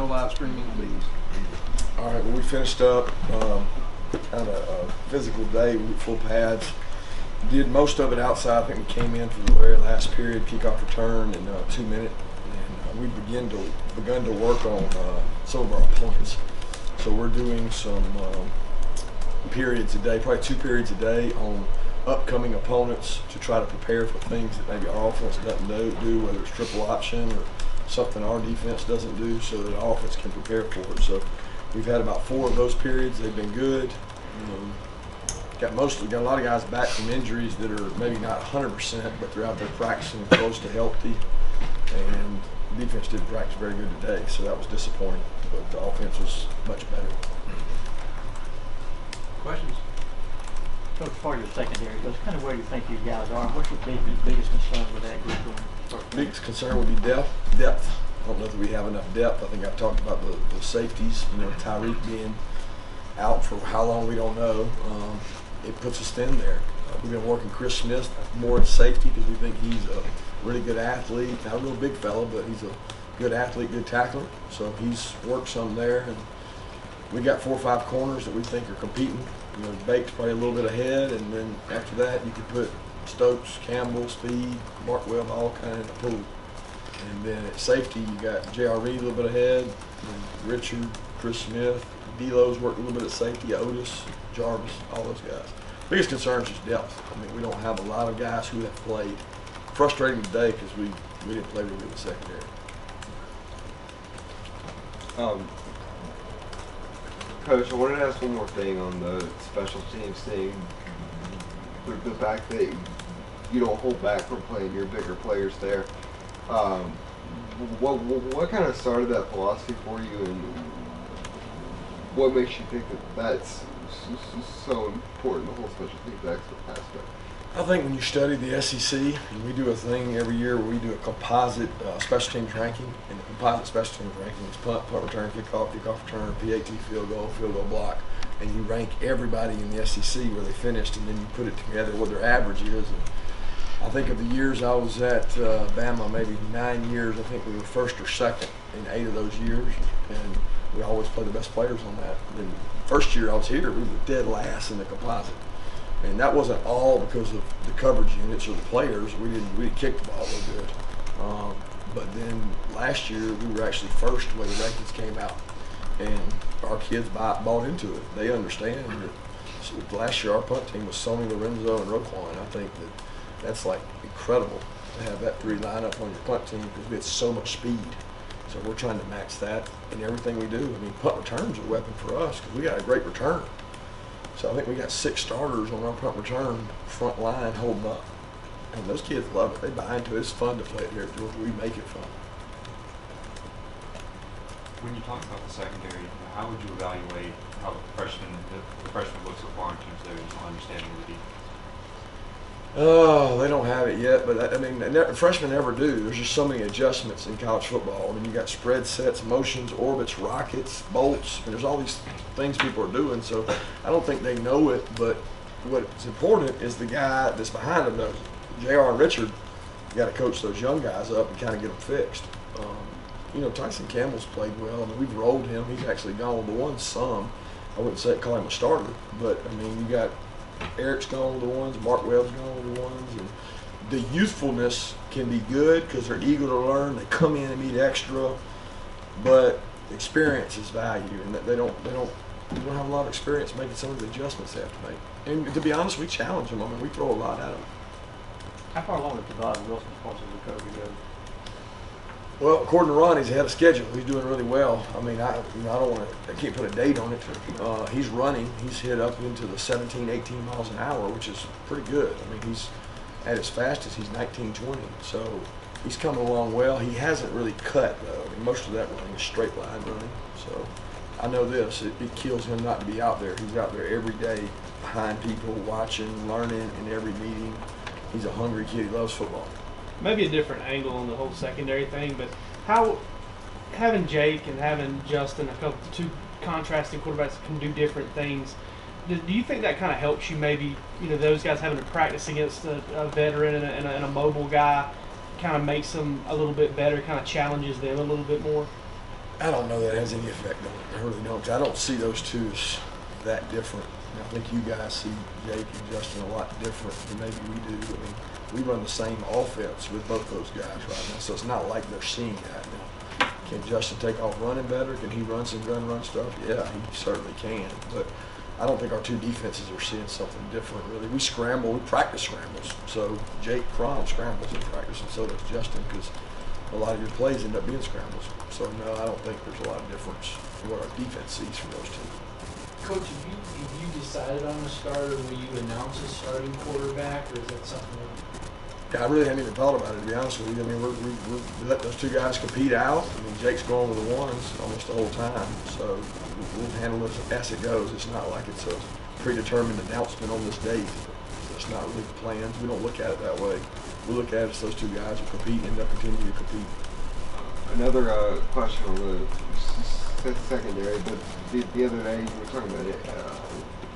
no live streaming, please. All right, well, we finished up kind of a physical day with full pads. Did most of it outside. I think we came in for the very last period, kickoff return in 2 minutes, and we begun to work on some of our opponents. So we're doing some periods a day, probably 2 periods a day on upcoming opponents to try to prepare for things that maybe our offense doesn't do, whether it's triple option or something our defense doesn't do, so that our offense can prepare for it. So we've had about 4 of those periods. They've been good. Got a lot of guys back from injuries that are maybe not 100%, but they're out there practicing close to healthy. And the defense didn't practice very good today, so that was disappointing. But the offense was much better. Questions? Coach, as far as your secondary goes, kind of where you think you guys are, what's your biggest concern with that group going forward? Biggest concern would be depth. I don't know that we have enough depth. I think I've talked about the safeties. Tyreek being out for how long we don't know. It puts us thin there. We've been working Chris Smith more at safety because we think he's a really good athlete. Not a real big fella, but he's a good athlete, good tackler. So he's worked some there. And we got 4 or 5 corners that we think are competing. Bake's probably a little bit ahead, and then after that you could put Stokes, Campbell, Speed, Mark Webb, all kind of in the pool. And then at safety you got J.R. Reed a little bit ahead, and Richard, Chris Smith, Delo's worked a little bit at safety, Otis, Jarvis, all those guys. Biggest concern is just depth. We don't have a lot of guys who have played. Frustrating today because we didn't play really good in the secondary. Coach, I wanted to ask one more thing on the special teams thing. The fact that you don't hold back from playing your bigger players there. What kind of started that philosophy for you, and what makes you think that that's so important, the whole special teams aspect? I think when you study the SEC, and we do a thing every year where we do a composite special teams ranking, and the composite special teams ranking is punt return, kickoff return, PAT, field goal block, and you rank everybody in the SEC where they finished, and then you put it together what their average is. And I think of the years I was at Bama, maybe 9 years, I think we were first or second in 8 of those years, and we always play the best players on that. And then first year I was here, we were dead last in the composite. And that wasn't all because of the coverage units or the players. We didn't kick the ball real good. But then last year we were actually first when the rankings came out, and our kids bought into it. They understand that. So last year our punt team was Sony, Lorenzo, and Roquan. I think that's like incredible to have that 3 lineup on your punt team because we had so much speed. So we're trying to match that in everything we do. Punt returns are a weapon for us because we got a great return. So I think we got 6 starters on our punt return front line holding up. And those kids love it. They buy into it. It's fun to play it here at Georgia. We make it fun. When you talk about the secondary, how would you evaluate how the freshman looks so far in terms of their understanding of the defense? Oh, they don't have it yet, but freshmen never do. There's just so many adjustments in college football. You got spread sets, motions, orbits, rockets, bolts, and there's all these things people are doing. So I don't think they know it, but what's important is the guy that's behind them knows it. JR and Richard, you got to coach those young guys up and kind of get them fixed. Tyson Campbell's played well. We've rolled him. He's actually gone with the ones some. I wouldn't call him a starter, but you got Eric's gone with the ones, Mark Webb's gone with the ones, and the youthfulness can be good because they're eager to learn. They come in and need extra, but experience is value, and they don't have a lot of experience making some of the adjustments they have to make. And to be honest, we challenge them. We throw a lot at them. How far along with Devon Wilson's process with Kirby goes? Well, according to Ron, he's ahead of schedule. He's doing really well. I can't put a date on it. He's running. He's hit up into the 17, 18 miles an hour, which is pretty good. He's at his fastest, he's 19, 20. So he's coming along well. He hasn't really cut, though. Most of that running is straight line running. So I know this. It kills him not to be out there. He's out there every day behind people, watching, learning in every meeting. He's a hungry kid. He loves football. Maybe a different angle on the whole secondary thing, but how having Jake and having Justin, 2 contrasting quarterbacks that can do different things, do you think that kind of helps you maybe, those guys having to practice against a veteran and a mobile guy kind of makes them a little bit better, kind of challenges them a little bit more? I don't know that it has any effect on it. I really don't. I don't see those two as that different. And I think you guys see Jake and Justin a lot different than maybe we do. I mean, we run the same offense with both those guys right now, so it's not like they're seeing that now. Can Justin take off running better? Can he run some gun run stuff? Yeah, he certainly can. But I don't think our two defenses are seeing something different, really. We scramble, we practice scrambles. So Jake Crom scrambles in practice, and so does Justin, because a lot of your plays end up being scrambles. So, no, I don't think there's a lot of difference in what our defense sees from those two. Coach, have you decided on a starter? Will you announce a starting quarterback, or is that something Yeah, I really hadn't even thought about it, to be honest with you. I mean, we let those two guys compete out. I mean, Jake's going with the ones almost the whole time. So we'll handle it as it goes. It's not like it's a predetermined announcement on this date. It's not really planned. We don't look at it that way. We look at it as those two guys will compete and they'll continue to compete. Another question on the secondary, but the other day you were talking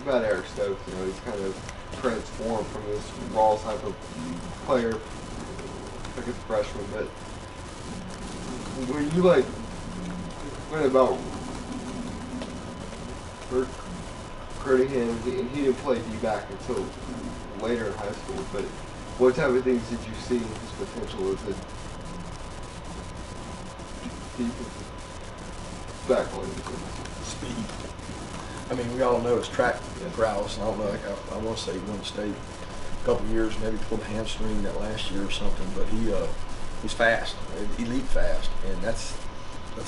about Eric Stokes. You know, he's kind of transformed from this raw type of player, like a freshman. But when you went about recruiting him, and he didn't play D-back until later in high school, but what type of things did you see in his potential as a defensive backline? Speed. I mean, we all know his track prowess. I don't know, I want to say he won the state a couple years, maybe pulled a hamstring that last year or something, but he's fast, elite fast, and that's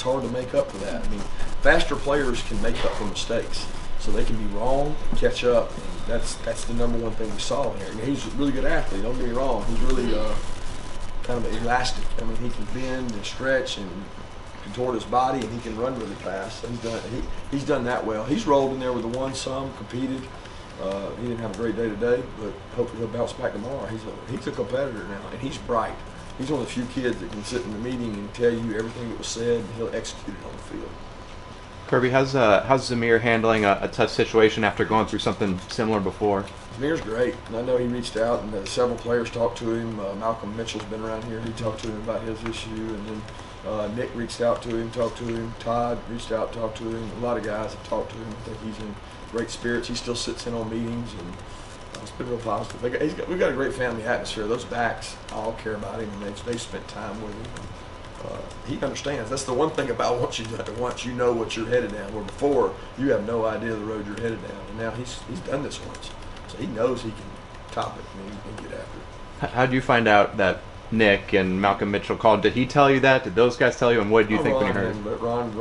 hard to make up for that. I mean, faster players can make up for mistakes, so they can be wrong, catch up, and that's the number one thing we saw here. And he's a really good athlete, don't get me wrong. He's really kind of elastic. I mean, he can bend and stretch and contort his body, and he can run really fast. So he's done that well. He's rolled in there with the one some, competed. He didn't have a great day today, but hopefully he'll bounce back tomorrow. He's a competitor now, and he's bright. He's one of the few kids that can sit in the meeting and tell you everything that was said, and he'll execute it on the field. Kirby, how's Zamir handling a tough situation after going through something similar before? Zamir's great. And I know he reached out, and several players talked to him. Malcolm Mitchell's been around here. He talked to him about his issue, and then Nick reached out to him, talked to him. Todd reached out, talked to him. A lot of guys have talked to him. I think he's in great spirits. He still sits in on meetings, and it's been real positive. We've got a great family atmosphere. Those backs all care about him, and they've spent time with him. He understands. That's the one thing about once you know what you're headed down. Where before you have no idea the road you're headed down, and now he's done this once, so he knows he can top it and get after it. How did you find out that Nick and Malcolm Mitchell called? Did he tell you that? Did those guys tell you? And what did you think when you heard? But Ron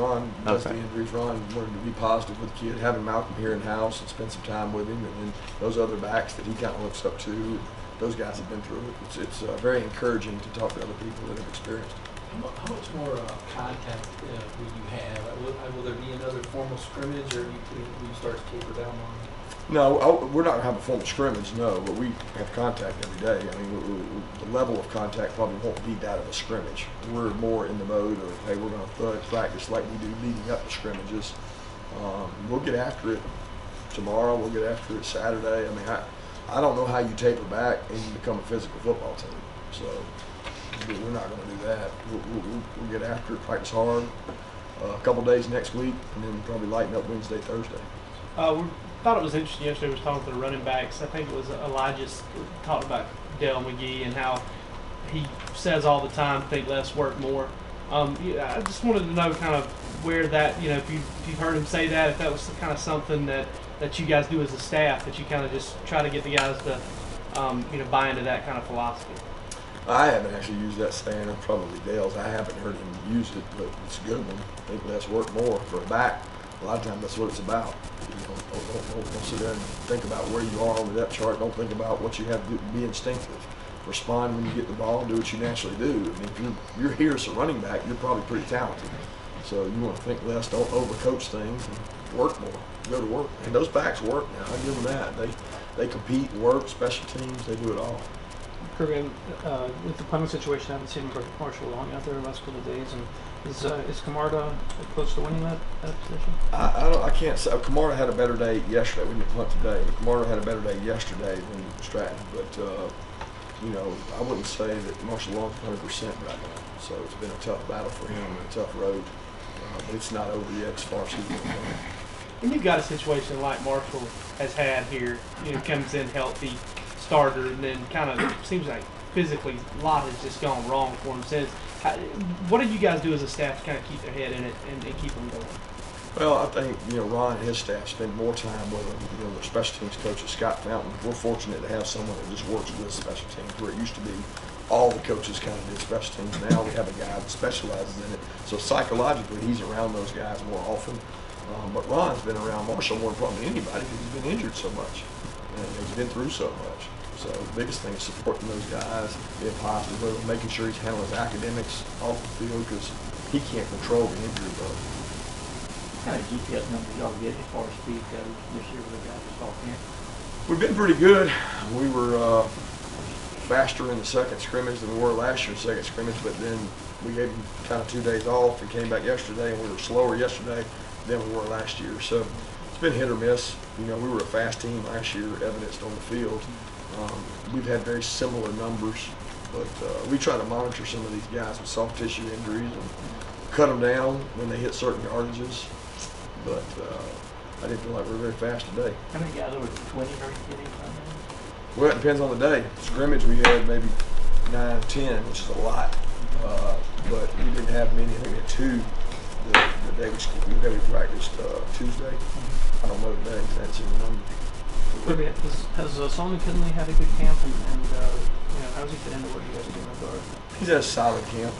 does the Okay. injuries. Ron wanted to be positive with the kid, having Malcolm here in house and spend some time with him, and then those other backs that he kind of looks up to. Those guys have been through it. It's very encouraging to talk to other people that have experienced it. How much more contact will you have? Will there be another formal scrimmage, or will you start to taper down on it? No, we're not going to have a formal scrimmage, no, but we have contact every day. I mean, the level of contact probably won't be that of a scrimmage. We're more in the mode of, hey, we're going to practice like we do leading up to scrimmages. We'll get after it tomorrow. We'll get after it Saturday. I mean, I don't know how you taper back and become a physical football team. So we're not going to do that. We'll get after it, practice hard, a couple days next week, and then probably lighten up Wednesday, Thursday. We thought it was interesting yesterday. We was talking to the running backs. I think it was Elijah talked about Dale McGee and how he says all the time, think less, work more. I just wanted to know kind of where that, if you've heard him say that, if that was kind of something that you guys do as a staff, that you kind of just try to get the guys to, buy into that kind of philosophy. I haven't actually used that saying. I'm probably Dale's. I haven't heard him use it, but it's a good one. Think less, work more. For a back, a lot of times that's what it's about. Don't sit there and think about where you are on the depth chart. Don't think about what you have to do. Be instinctive. Respond when you get the ball. Do what you naturally do. I mean, if you're here as a running back, you're probably pretty talented. So you want to think less. Don't overcoach things. And work more. Go to work. And those backs work now. I give them that. They compete, work, special teams. They do it all. Kirby, with the punting situation, I haven't seen Marshall long out there the last couple of days. And is Camarda close to winning that position? I can't say. Camarda had a better day yesterday. We didn't punt today, but Camarda had a better day yesterday than Stratton. But I wouldn't say that Marshall Long's 100% right now. So it's been a tough battle for him and a tough road. but it's not over yet as far as he's going. When you've got a situation like Marshall has had here, comes in healthy, starter, and then kind of seems like physically a lot has just gone wrong for him since. What do you guys do as a staff to kind of keep their head in it and keep them going? Well, I think, Ron and his staff spend more time with them. Their special teams coach is Scott Fountain. We're fortunate to have someone that just works with special teams, where it used to be all the coaches kind of did special teams. Now we have a guy that specializes in it. So psychologically, he's around those guys more often. But Ron's been around Marshall more probably than anybody because he's been injured so much. And he's been through so much. So the biggest thing is supporting those guys, being positive with them, making sure he's handling his academics off the field because he can't control the injury bug. What kind of GPS numbers y'all get as far as speed goes this year with the guys at Salt Camp? We've been pretty good. We were faster in the second scrimmage than we were last year's second scrimmage, but then we gave them kind of 2 days off and came back yesterday, and we were slower yesterday than we were last year. So it's been hit or miss. We were a fast team last year, evidenced on the field. We've had very similar numbers, but we try to monitor some of these guys with soft tissue injuries and cut them down when they hit certain yardages. But I didn't feel like we were very fast today. How many guys over 20 are you getting from them? Well, it depends on the day. Scrimmage, we had maybe 9, 10, which is a lot. But we didn't have many. I think we had 2 the day we practiced Tuesday. I don't know the day, I haven't seen the number. Kirby, has Solomon Kinley had a good camp, and how's he fit into what you guys are doing with guard? He's had a solid camp.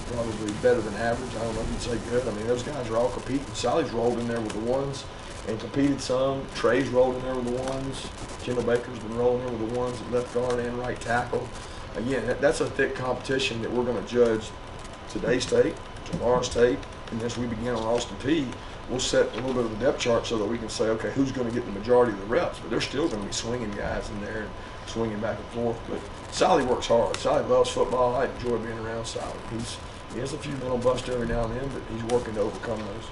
Probably better than average. I don't know if you'd say good. Those guys are all competing. Sally's rolled in there with the ones and competed some. Trey's rolled in there with the ones. Kendall Baker's been rolling in with the ones at left guard and right tackle. Again, that's a thick competition that we're going to judge today's tape, tomorrow's tape, and as we begin on Austin P, we'll set a little bit of the depth chart so that we can say, okay, who's going to get the majority of the reps? But they're still going to be swinging guys in there and swinging back and forth. But Sally works hard. Sally loves football. I enjoy being around Sally. He has a few mental busts every now and then, but he's working to overcome those.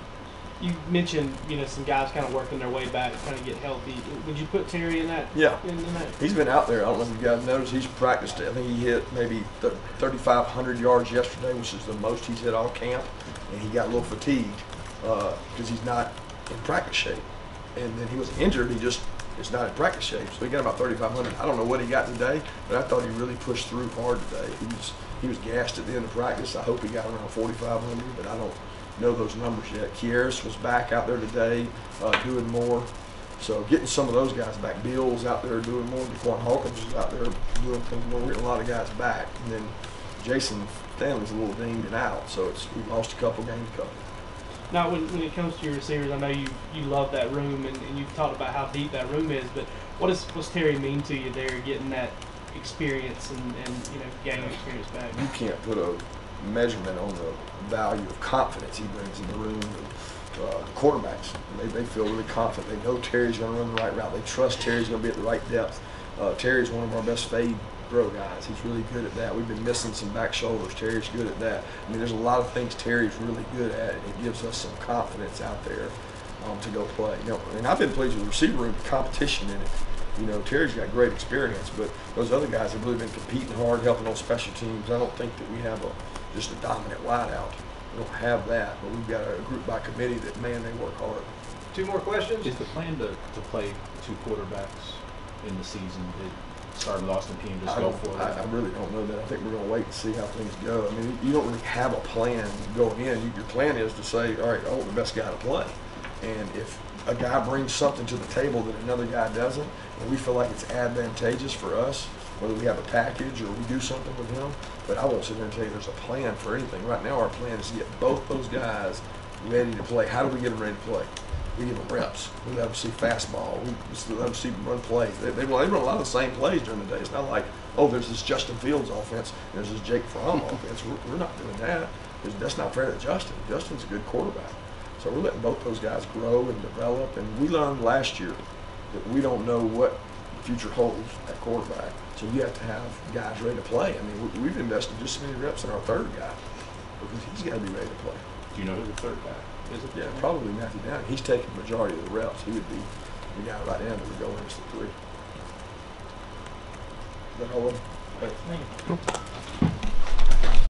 You mentioned, some guys kind of working their way back, trying to get healthy. Would you put Terry in that? Yeah. In that? He's been out there. I don't know if you guys noticed. He's practiced. I think he hit maybe 3,500 yards yesterday, which is the most he's hit all camp. And he got a little fatigued because he's not in practice shape. And then he was injured. He just is not in practice shape. So he got about 3,500. I don't know what he got today, but I thought he really pushed through hard today. He was gassed at the end of practice. I hope he got around 4,500, but I don't know those numbers yet. Kieris was back out there today doing more. So getting some of those guys back. Bill's out there doing more. DeQuan Hawkins is out there doing things more. We're getting a lot of guys back. And then Jason Stanley's a little dinged and out. So we lost a couple games. Now, when it comes to your receivers, I know you love that room, and you've talked about how deep that room is, but what's Terry mean to you there, getting that experience and gaining experience back? You can't put a measurement on the value of confidence he brings in the room. The quarterbacks, they feel really confident. They know Terry's going to run the right route. They trust Terry's going to be at the right depth. Terry's one of our best fade throw guys. He's really good at that. We've been missing some back shoulders. Terry's good at that. There's a lot of things Terry's really good at, and it gives us some confidence out there to go play. And I've been pleased with the receiver room, the competition in it. Terry's got great experience, but those other guys have really been competing hard, helping on special teams. I don't think that we have just a dominant wideout. We don't have that, but we've got a group by committee that, man, they work hard. 2 more questions? Is the plan to play 2 quarterbacks in the season? Start with Austin P and just go for it? I really don't know that. I think we're going to wait and see how things go. You don't really have a plan going in. Your plan is to say, all right, I want the best guy to play. And if a guy brings something to the table that another guy doesn't, and we feel like it's advantageous for us, whether we have a package or we do something with him, but I won't sit there and tell you there's a plan for anything. Right now our plan is to get both those guys ready to play. How do we get them ready to play? We give them reps. We let them see fastball. We let them see them run plays. They run a lot of the same plays during the day. It's not like, oh, there's this Justin Fields offense, and there's this Jake Fromm offense. We're not doing that. That's not fair to Justin. Justin's a good quarterback. So we're letting both those guys grow and develop. And we learned last year that we don't know what the future holds at quarterback. So you have to have guys ready to play. We've invested just as many reps in our third guy because he's got to be ready to play. Do you know who the third guy is? Yeah, probably Matthew Downey. He's taking the majority of the reps. He would be the guy right now that would go into the 3. Is that all of them? Thank you.